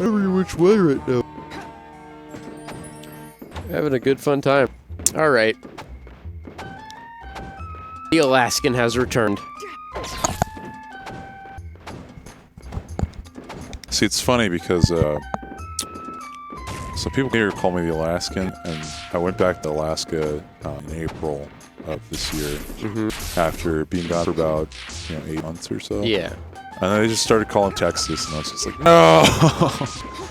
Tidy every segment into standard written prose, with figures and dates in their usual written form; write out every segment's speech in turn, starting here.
Every which way right now. Having a good fun time. Alright. The Alaskan has returned. See, it's funny because, so people here call me the Alaskan, and I went back to Alaska in April of this year after being gone for about, 8 months or so. Yeah. And then they just started calling Texas, and I was just like, no!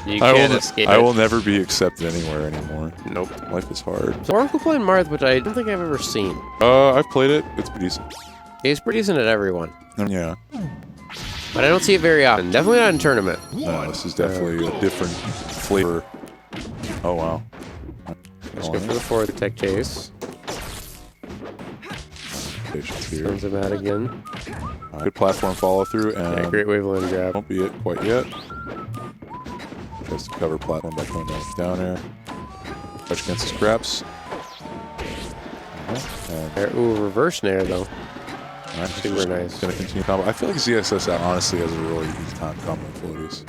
You can't escape it. I will never be accepted anywhere anymore. Nope. Life is hard. So Oracle playing Marth, which I don't think I've ever seen. I've played it. It's pretty decent. He's pretty decent at everyone. Yeah. But I don't see it very often. Definitely not in tournament. No, this is definitely a different flavor. Oh, wow. Let's go for the forward tech chase. Sends him out again. Good platform follow through, and yeah, great waveland grab. Won't be it quite yet. Tries to cover platform by coming down air. Touch against his scraps. Ooh, reverse nair though. Super nice. Gonna continue combo. I feel like ZSS honestly has a really easy time comboing floaties.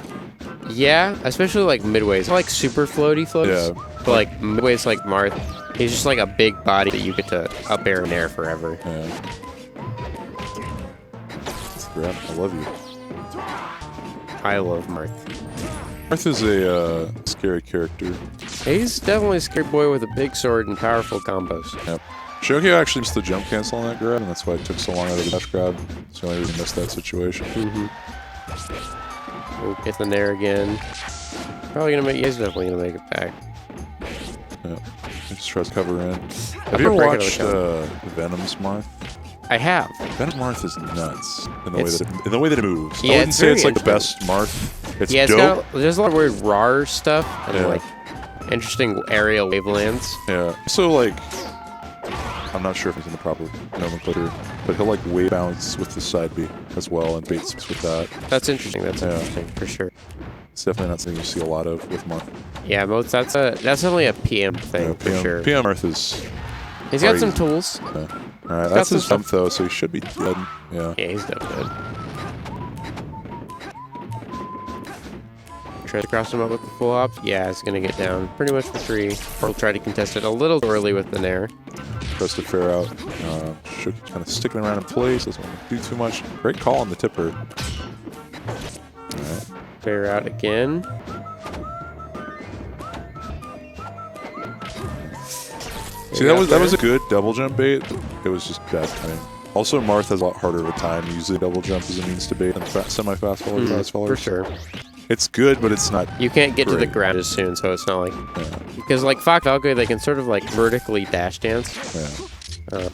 Yeah, especially like midways. I like super floaty floats. Yeah. But like midways like Marth, he's just like a big body that you get to up air and air forever. Yeah. Grab. I love you. I love Marth. Marth is a scary character. He's definitely a scary boy with a big sword and powerful combos. Yep. Shokio actually missed the jump cancel on that grab, and that's why it took so long out of the dash grab. It's the only reason he missed that situation. We'll get the nair again. Probably gonna make. He's definitely gonna make it back. Yeah. He just tries to cover in. Have you ever watched Venom's Marth? I have. Venom Marth is nuts in the way that it moves. Yeah, I wouldn't say it's like the best Marth. It's dope. There's a lot of weird RAR stuff and like interesting aerial wavelands. Yeah. So like, I'm not sure if he's in the proper nomenclature, but he'll like wave bounce with the side B as well and bait with that. That's interesting. That's interesting for sure. It's definitely not something you see a lot of with Marth. Yeah, that's definitely a PM thing for sure. PM Marth is. He's got some tools. Yeah. All right, that's his jump though, so he should be dead. Yeah. Yeah, he's definitely dead. Try to cross him up with the full hop. Yeah, it's gonna get down pretty much for 3. We'll try to contest it a little early with the nair. Tries to fair out. Shook kind of sticking around in place. Doesn't want to do too much. Great call on the tipper. All right. Fair out again. See, that was a good double jump bait. It was just bad timing. Also, Marth has a lot harder of a time using double jump as a means to bait than semi-fast followers, fast followers. For sure. It's good, but it's not. You can't get great. to the ground as soon, so it's not like because like Fox Valkyrie, they can sort of like vertically dash dance. Yeah.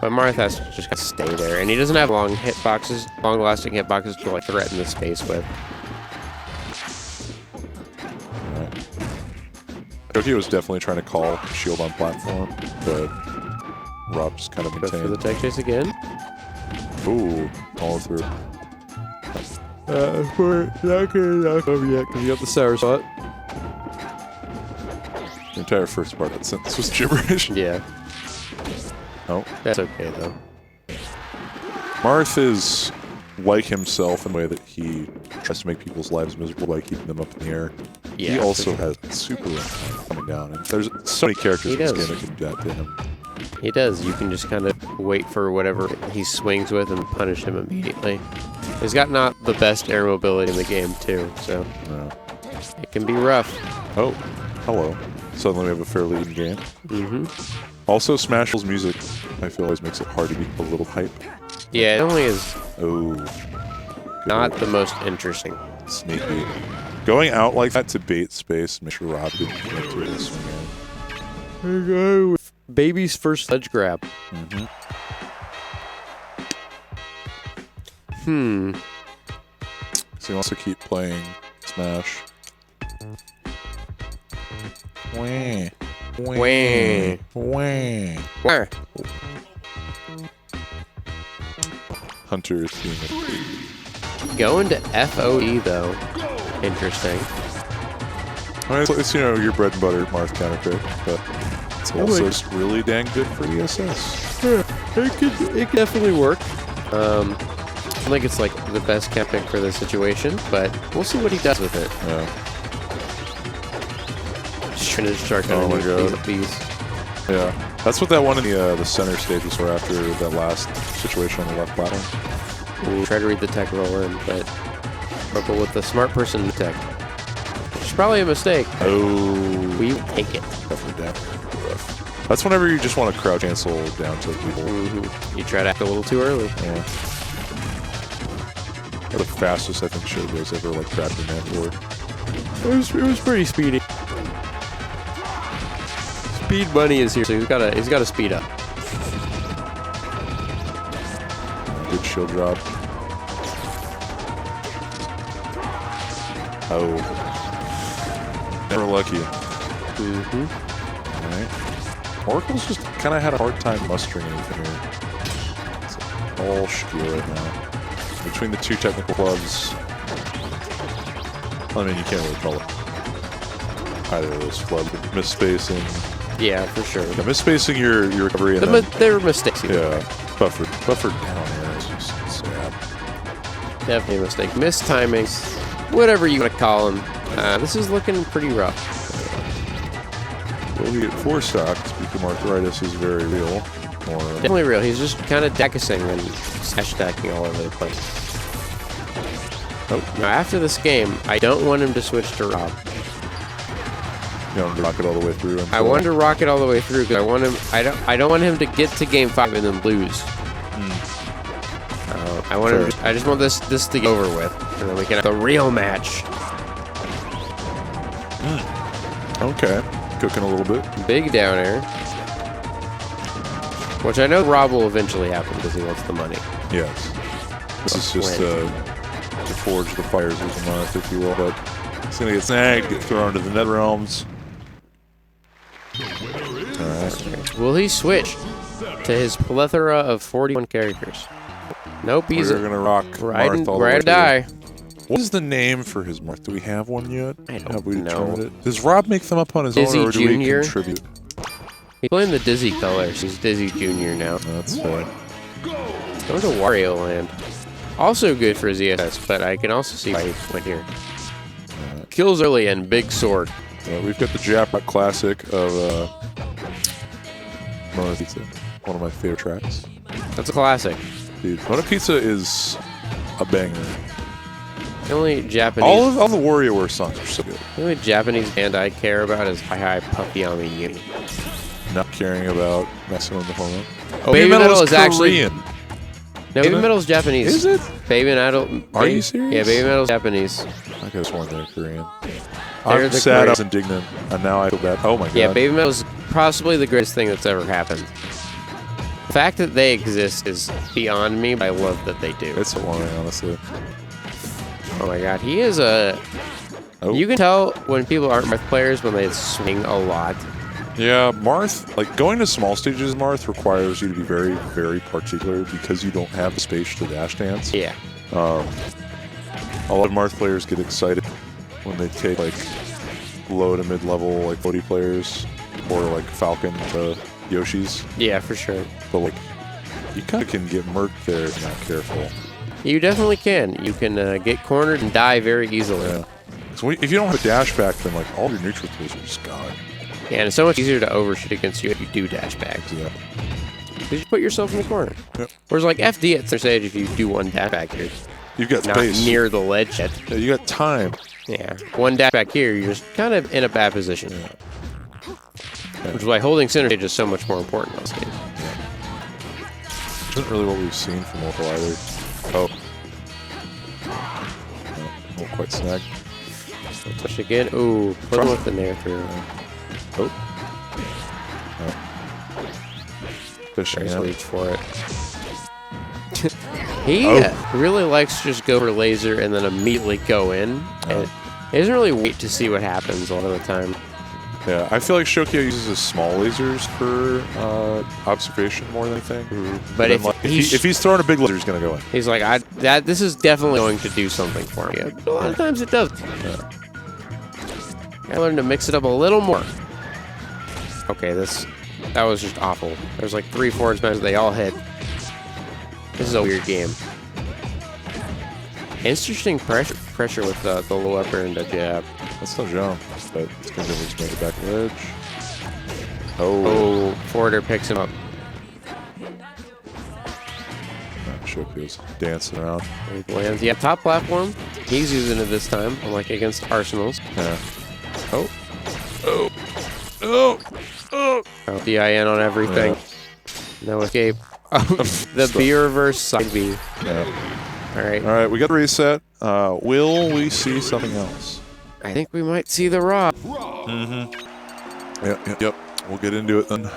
But Marth has to just kind of stay there, and he doesn't have long lasting hitboxes to like threaten the space with. Shokio was definitely trying to call shield on platform, but R.O.B just kind of maintained. Go for the tech chase again. Ooh, follow through. We're not gonna knock over yet because you have the sour spot. The entire first part of that sentence was gibberish. Yeah. Oh. That's okay though. Marth is like himself in the way that he tries to make people's lives miserable by keeping them up in the air. Yeah, he also has super coming down, and there's so many characters in this game that can do that to him. He does. You can just kind of wait for whatever he swings with and punish him immediately. He's got not the best air mobility in the game too, so it can be rough. Oh, hello. Suddenly we have a fair lead in game. Also, Smashville's music, I feel, always makes it hard to be a little hype. Yeah, it only is not the most interesting. Sneaky. Going out like that to bait space, make sure R.O.B didn't get to it this swing in. Here we go with baby's first ledge grab. So he wants to keep playing Smash. Wah. Wah. Wah. Where? Hunter is being going to FOE though. Interesting. I mean, it's your bread and butter Marth counter pick, but it's also just really dang good for ESS. Yeah, it could definitely work. don't think it's like the best camp pick for this situation, but we'll see what he does with it. Yeah. Just trying to start Oh my God. these. Yeah. That's what that one in the center stages were after that last situation on the left bottom. We try to read the tech roll in, but with the smart person tech. Which is probably a mistake. Oh. We take it. Definitely down. Rough. That's whenever you just want to crouch cancel down to people. You try to act a little too early. Yeah. The fastest I think Shokio's ever like cracked a man for. It was pretty speedy. Speed Bunny is here, so he's got to speed up. Good shield drop. Oh. Never lucky. Alright. Oracle's just kind of had a hard time mustering anything here. It's all Shokio right now. Between the two technical clubs. I mean, you can't really call it either of those flubs. Misspacing. Yeah, for sure. Yeah, misspacing your recovery. And they were mistakes. Yeah. Buffered down here. It's just sad. Definitely a mistake. Mistiming. Whatever you want to call them. This is looking pretty rough. Well, we get 4 stocks because arthritis is very real. Or Definitely real. He's just kind of deckising and sash stacking all over the place. Oh, now after this game, I don't want him to switch to R.O.B. You know, rock it all the way through. I want to rock it all the way through because I want him. I don't want him to get to game 5 and then lose. I want him. I just want this to get over with, and then we can have the real match. Okay, cooking a little bit. Big down air, which I know R.O.B will eventually happen because he wants the money. Yes. This is just to forge the fires of the Marth, if you will. But it's gonna get snagged, get thrown to the Nether Realms. Alright. Will he switch to his plethora of 41 characters? Nope, he's gonna rock Marth all the way ride or die. What is the name for his Marth? Do we have one yet? I don't Have we know. determined it? Does R.O.B make them up on his Dizzy own, or do we Jr.? contribute? He's playing the Dizzy colors. He's Dizzy Jr. now. That's fair. Going to Wario Land. Also good for ZSS, but I can also see why he went here. Kills early and big sword. We've got the Jackpot Classic of Mona Pizza. One of my favorite tracks. That's a classic. Dude, Mona Pizza is a banger. The only Japanese... All the WarioWare songs are so good. The only Japanese band I care about is Hi Hi Puffy Ami Yumi. Not caring about messing with the hormone. Oh, Baby Metal is actually... Korean. No, Baby Metal is Japanese. Is it? Baby Metal... Are you serious? Yeah, Baby Metal is Japanese. I could have sworn they're Korean. They're I'm the sad Korean. I was indignant, and now I feel bad. Oh my god. Yeah, Baby Metal is possibly the greatest thing that's ever happened. The fact that they exist is beyond me, but I love that they do. It's alarming, honestly. Oh my god, he is a... Oh. You can tell when people aren't Marth players when they swing a lot. Yeah, Marth, like going to small stages in Marth requires you to be very, very particular because you don't have the space to dash dance. Yeah. A lot of Marth players get excited when they take like low to mid-level like floaty players or like Falcon to Yoshi's. Yeah, for sure. But like, you kind of can get murked there if you're not careful. You definitely can. You can get cornered and die very easily. Yeah. So if you don't have a dash back, then like all your neutral tools are just gone. Yeah, and it's so much easier to overshoot against you if you do dash backs. Yeah. Because you put yourself in the corner. Yep. Whereas like FD at center stage, if you do one dash back here, You've got not space. near the ledge yet. Yeah, you got time. Yeah. One dash back here, you're just kind of in a bad position. Yeah. Which is why holding center stage is so much more important in this game. Isn't really what we've seen from Oracle either. Oh. No, won't quite snag. Touch again. Ooh, put him with the nair through. Oh. Fishing Nice out. reach for it. He really likes to just go for laser and then immediately go in. And he doesn't really wait to see what happens a lot of the time. Yeah, I feel like Shokio uses his small lasers for observation more than anything. But then, like, if he's throwing a big laser, he's gonna go in. He's like, this is definitely going to do something for me. But a lot of times it does. I learned to mix it up a little more. Okay, that was just awful. There's like 3 forward smashes, they all hit. This is a weird game. Interesting pressure with the low upper and the jab. That's no jump, but it's going to just make it back ledge. Oh, forwarder picks him up. Shokio's dancing around. He lands. Yeah, top platform. He's using it this time, unlike against Arsenals. Yeah. Oh. Oh. Oh. Oh. DIN on everything. Yeah. No escape. The B reverse side B. Yeah. All right. All right, we got the reset. Will we see something else? I think we might see the R.O.B. Yep. We'll get into it then.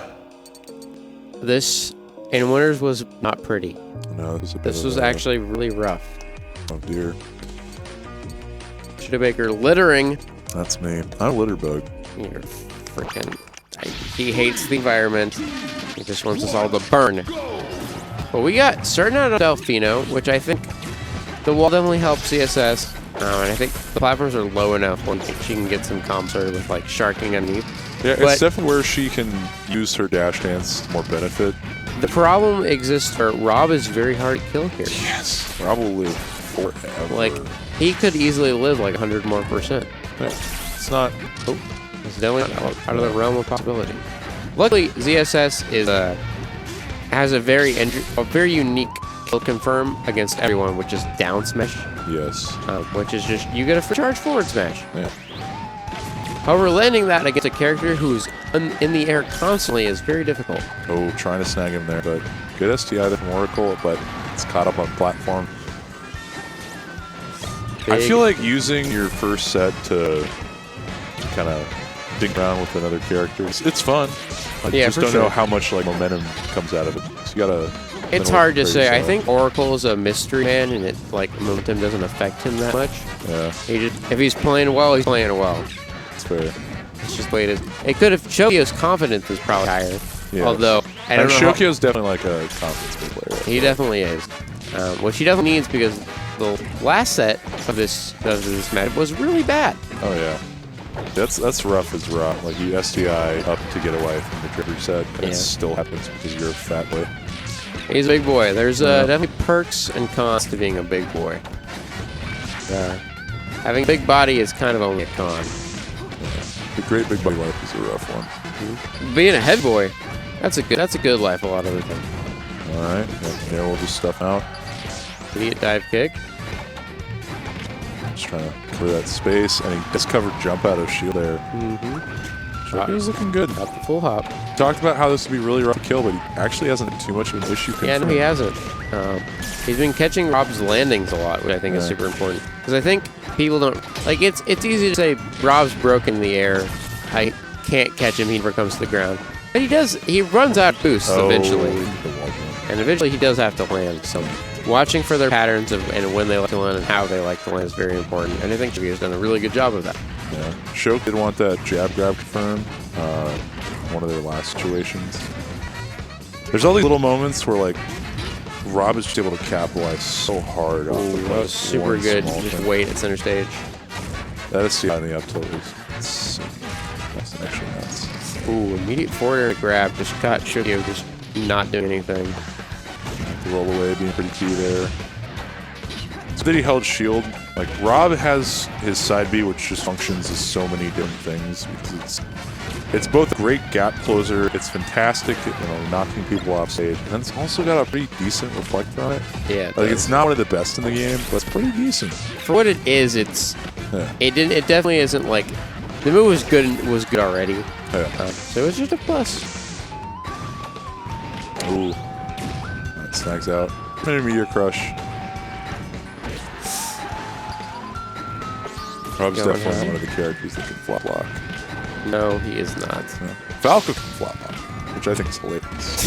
This in winners was not pretty. No, this was actually really rough. Oh dear. Baker littering. That's me. I'm a litter bug. You're freaking. He hates the environment. He just wants us all to burn. But we got starting out on Delfino, which I think the wall definitely helps ZSS. And I think the platforms are low enough when she can get some comp started with like sharking underneath. Yeah, it's definitely where she can use her dash dance to more benefit. The problem exists for R.O.B is very hard to kill here. Yes. R.O.B will live forever. Like, he could easily live like 100% more. Yeah. It's not. Oh, it's definitely out of the realm of possibility. Luckily, ZSS is has a very unique kill confirm against everyone, which is down smash. Yes. Which is just you get a free charge forward smash. Yeah. However, landing that against a character who's in the air constantly is very difficult. Oh, trying to snag him there, but good STI from Oracle, but it's caught up on platform. I feel like using your first set to kind of dig around with another character, it's fun. I just don't know how much like momentum comes out of it. So you gotta. It's hard to say. I think Oracle is a mystery man, and it like momentum doesn't affect him that much. Yeah. If he's playing well, he's playing well. That's fair. It's just the way it is. It could have Shokio's confidence is probably higher. Yeah. Although I don't know. Shokio's definitely like a confidence player. He definitely is. Which he definitely needs because the last set of this match was really bad. Oh yeah. That's rough as rock. Like you STI up to get away from the trigger set, and it still happens because you're a fat boy. He's a big boy. There's definitely perks and cons to being a big boy. Having a big body is kind of only a con. Yeah. The great big body life is a rough one. Being a head boy, that's a good life a lot of the time. All right, yeah, we'll just stuff out. Immediate dive kick. Just trying to clear that space, and he just covered jump out of shield there. Shokio's looking good. Got the full hop. Talked about how this would be really rough to kill, but he actually hasn't too much of an issue. Yeah, no, he hasn't. He's been catching R.O.B's landings a lot, which I think is super important. Because I think people don't like it's easy to say R.O.B's broken in the air. I can't catch him. He never comes to the ground. But he does. He runs out of boosts eventually, and eventually he does have to land. So watching for their patterns of and when they like to land and how they like to land is very important. And I think Shokio's done a really good job of that. Yeah, Shok did want that jab grab confirmed. One of their last situations. There's all these little moments where like R.O.B is just able to capitalize so hard. Ooh, that was super good. Just wait at center stage. That is on the up tilt is that's actually nuts. Ooh, immediate forward grab just caught Shokio just not doing anything. The roll away being pretty key there. So that he held shield. Like R.O.B has his side B, which just functions as so many different things because it's both a great gap closer. It's fantastic, knocking people off stage, and then it's also got a pretty decent reflector on it. Yeah, like it's not one of the best in the game, but it's pretty decent for what it is. It definitely isn't like the move was good already. Yeah. So it's just a plus. Ooh, that snags out. Meteor crush. R.O.B's definitely one of the characters that can flop block. No, he is not. No. Falco can flop block, which I think is hilarious.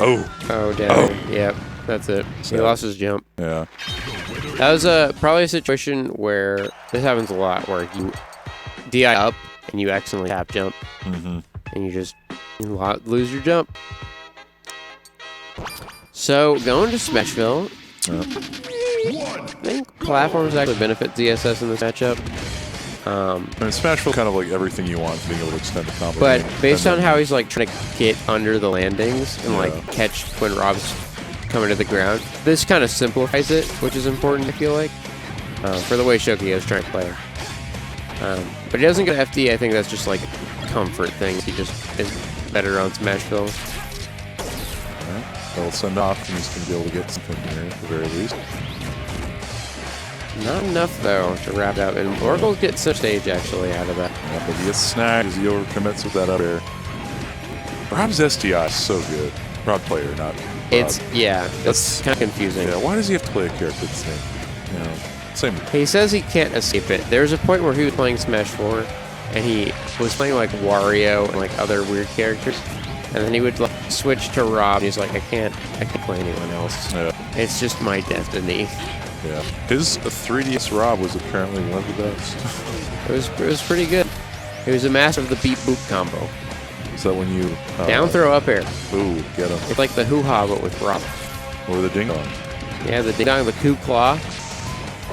Oh, damn. Oh. Yep, that's it. He lost his jump. Yeah. That was probably a situation where this happens a lot, where you DI up and you accidentally tap jump, and you just lose your jump. So going to Smashville. I think platforms actually benefit ZSS in this matchup. I mean, Smashville kind of like everything you want, being able to extend the combo. But based on how he's like trying to get under the landings and like catch when R.O.B's coming to the ground. This kind of simplifies it, which is important, I feel like, for the way Shokio is trying to play. But he doesn't get FD. I think that's just like comfort things. He just is better on Smash Fill. Alright, they'll send off, and he's going to be able to get something here at the very least. Not enough, though, to wrap it up. And Oracle's get some stage, actually, out of that. Yeah, but he gets snagged as he overcommits with that up air. Rob's STI is so good. Rob player, not Rob. Yeah, that's kind of confusing. Yeah, why does he have to play a character the same? You know, same. He says he can't escape it. There's a point where he was playing Smash 4, and he was playing, like, Wario and, like, other weird characters. And then he would like, switch to Rob, and he's like, I can't play anyone else. Yeah. It's just my destiny. Yeah, his 3DS Rob was apparently one of the best. It was pretty good. He was a master of the beat boop combo. Is that when you Down throw up air? Ooh, get him. It's like the hoo-ha, but with Rob. Or the ding dong. Yeah, the ding dong, the coup claw.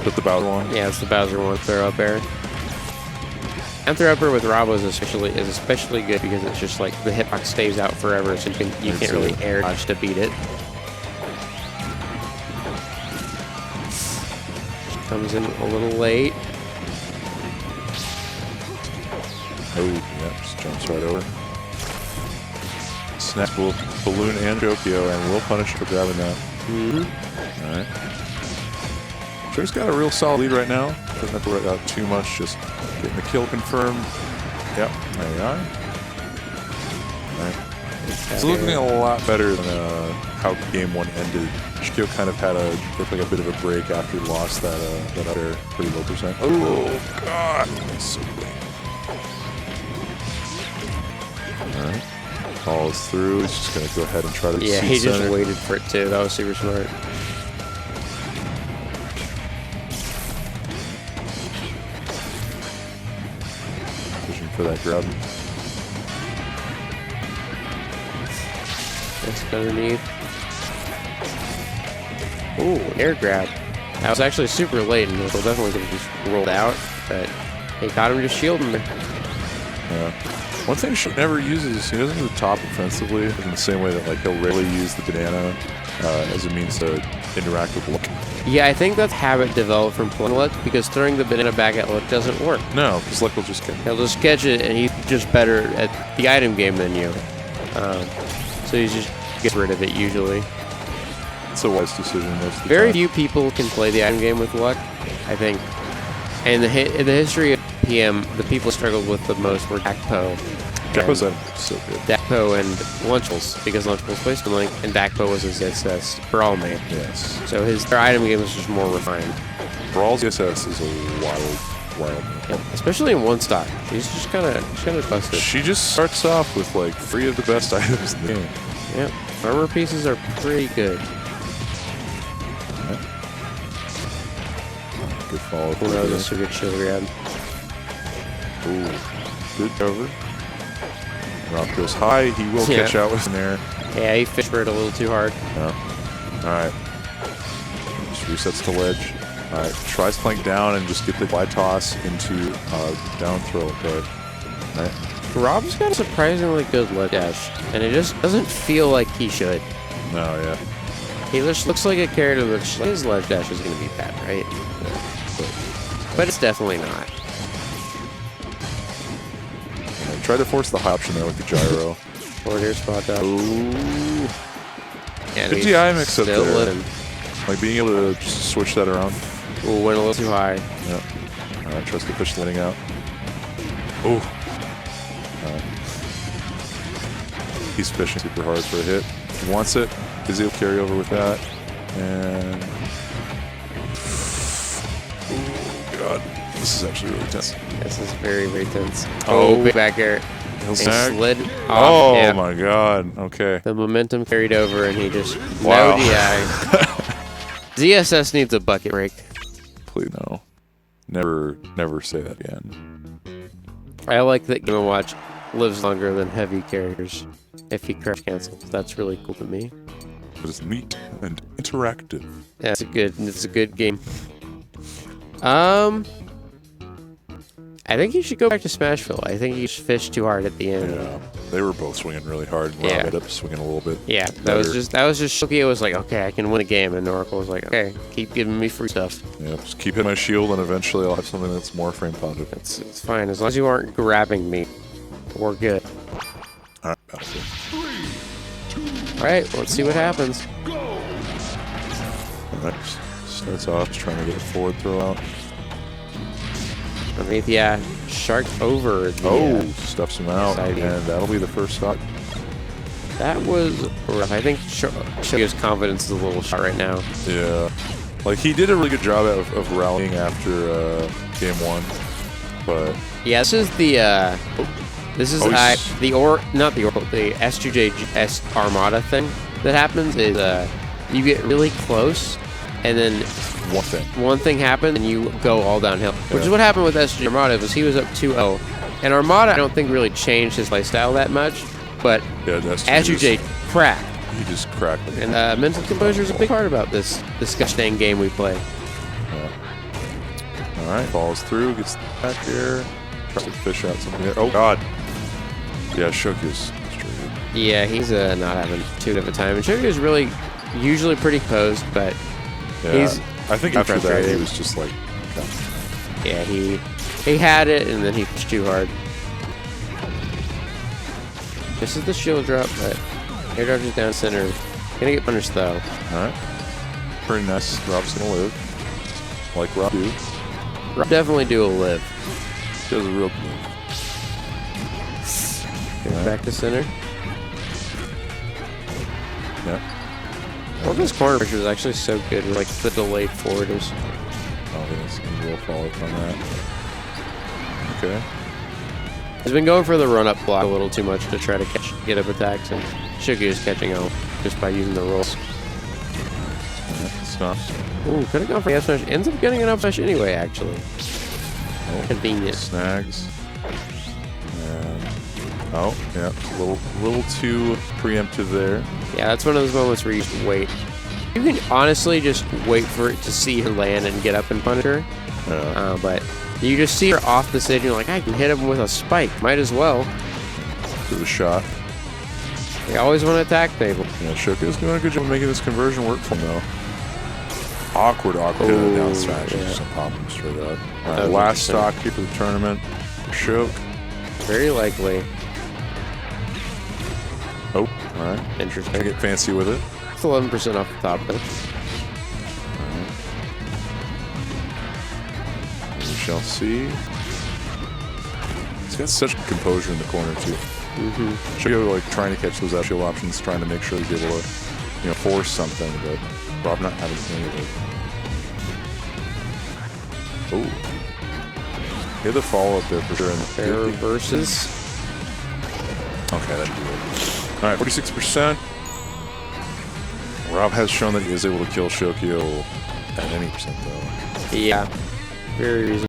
Put the Bowser one. Yeah, it's the Bowser one. Throw up air. Down throw up air with Rob is especially good because it's just like the hitbox stays out forever, so you can't really air dodge to beat it. Comes in a little late. Oh, yeah, just jumps right over. Snap both Balloon and Shokio, and will punish for grabbing that. Alright. Joe's got a real solid lead right now. Doesn't have to worry about too much, just getting the kill confirmed. Yep, there we are. Alright. It's looking a lot better than how game 1 ended. Shokio kind of had looked like a bit of a break after he lost that other pretty low percent. Oh god, that's so late. Alright. Follows through. He's just gonna go ahead and try to Yeah, he just waited for it too. That was super smart. Pushing for that grab. Just underneath. Ooh, air grab. That was actually super late, and it definitely could have just rolled out, but he caught him just shielding him. Yeah. One thing Shok never uses, he doesn't do the top offensively in the same way that like he'll rarely use the banana as a means to interact with Luck. Yeah, I think that's habit developed from playing Luck, because throwing the banana back at Luck doesn't work. No, because Luck will just get. He'll just catch it, and he's just better at the item game than you. So he just gets rid of it usually. It's a wise decision most of the time. Very few people can play the item game with Luck, I think. And in the history of PM, the people struggled with the most were Dakpo. Dakpo's so good. Dakpo and Lunchables, because Lunchables plays Spin Link, and Dakpo was his ZSS Brawl main. Yes. So their item game was just more refined. Brawl's ZSS is a wild move. Yeah, especially in one stock. She's kind of busted. She just starts off with like 3 of the best items in the game. Yep. Armor pieces are pretty good. Good follow. Oh, no, that's a good shield grab. Ooh, good cover. Rob goes high. He will catch out with an air. Yeah, he fished for it a little too hard. Yeah. All right. Just resets the ledge. All right. Tries plank down and just get the wide toss into down throw. But all right. Rob's got a surprisingly good ledge dash, and it just doesn't feel like he should. No, yeah. He just looks like a character that his ledge dash is going to be bad, right? Yeah. But it's definitely not. Try to force the high option there with the gyro. Forward air spot dodge. Ooh. Yeah, Good DI mix up still there. living. Like being able to just switch that around. Ooh, went a little too high. Yeah. All right, tries to push the landing out. Ooh. He's fishing super hard for a hit. He wants it. Is able to carry over with that. And oh god, this is actually really tense. This is very, very tense. Oh, big back air. He'll He snag. slid off. Oh Yeah. my god. Okay. The momentum carried over, and he just Wow. no DI. ZSS needs a bucket break. Please no. Never say that again. I like that Game & Watch lives longer than heavy characters. If he crash cancels, that's really cool to me. It is neat and interactive. Yeah, it's a good game. I I think he should go back to Smashville. I think he just fished too hard at the end. Yeah, they were both swinging really hard. Rob ended up swinging a little bit. Yeah, that was just Shokio was like, okay, I can win a game, and Oracle was like, okay, keep giving me free stuff. Yeah, just keep hitting my shield, and eventually I'll have something that's more frame positive. It's fine as long as you aren't grabbing me. We're good. All right, Battlefield. All right, let's see what happens. All right, starts off just trying to get a forward throw out. Underneath, yeah, shark over. The, stuffs him out, and that'll be the first stock. That was rough. I think Shokio's confidence is a little shot right now. Yeah, like he did a really good job of rallying after game one, but yeah, this is the S2J Armada thing that happens is you get really close, and then one thing happens and you go all downhill, which is what happened with S2J Armada. Was he was up 2-0, and Armada I don't think really changed his playstyle that much, but S2J cracked. He just cracked. And mental composure is a big part about this gosh dang game we play. Yeah. All right, falls through, gets back there, tries to fish out something there. Oh God. Yeah, Shokio's frustrated. Yeah, he's not having too good of a time, and Shokio's really usually pretty posed, but he's. I think after that he was just like. Yeah, he had it, and then he pushed too hard. This is the shield drop, but air dodge is down center. Gonna get punished though. Alright. Pretty nice. Rob's gonna live. Like Rob do. Rob definitely do a live. He does a real live. Get back to center. Yeah. Well, this corner pressure is actually so good with like the delayed forwarders. Oh, yes. We'll follow up on that. Okay. He's been going for the run-up block a little too much to try to get up attacks, and Shokio's catching out just by using the rolls. Stop. Ooh, could have gone for the F-smash. Ends up getting an up-smash anyway, actually. Oh, convenient. Snags. And, oh, yeah, a little too preemptive there. Yeah, that's one of those moments where you just wait. You can honestly just wait for it to see her land and get up and punish her. Yeah. But you just see her off the stage and you're like, I can hit him with a spike. Might as well. Give it a shot. They always want to attack people. Yeah, Shokio's doing a good job of making this conversion work for him, though. Awkward down smash. Just pop him straight up. All right, last stock here for the tournament. Shok. Very likely. Oh, all right. Interesting. Gotta get fancy with it. It's 11% off the top, though. We shall see. He's got such composure in the corner, too. Shokio like trying to catch those outfield options, trying to make sure he's able to, force something, but Rob not having any of it. Oh. Hit the follow-up there for sure. Fair versus. Okay, that'd do it. All right, 46%. Rob has shown that he is able to kill Shokio at any percent, though. Yeah. Very reasonable.